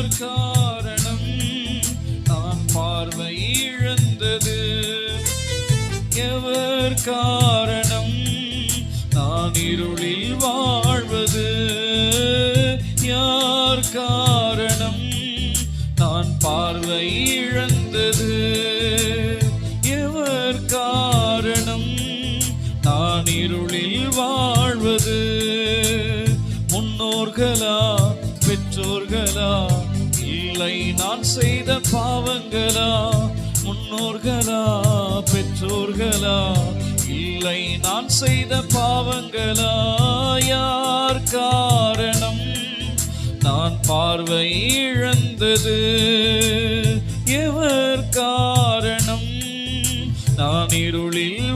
காரணம் நான் பார்வை இழந்தது? எவர் காரணம் நான் இருளில் வாழ்வது? யார் காரணம் நான் பார்வை இழந்தது? எவர் காரணம் நான் இருளில் வாழ்வது? முன்னோர்களா பெற்றோர்களா இல்லை நான் செய்த பாவங்களா? முன்னோர்களா பெற்றோர்களா இல்லை நான் செய்த பாவங்களா? யார் காரணம் நான் பார்வை இழந்தது? எவர் காரணம் நான் இருளில்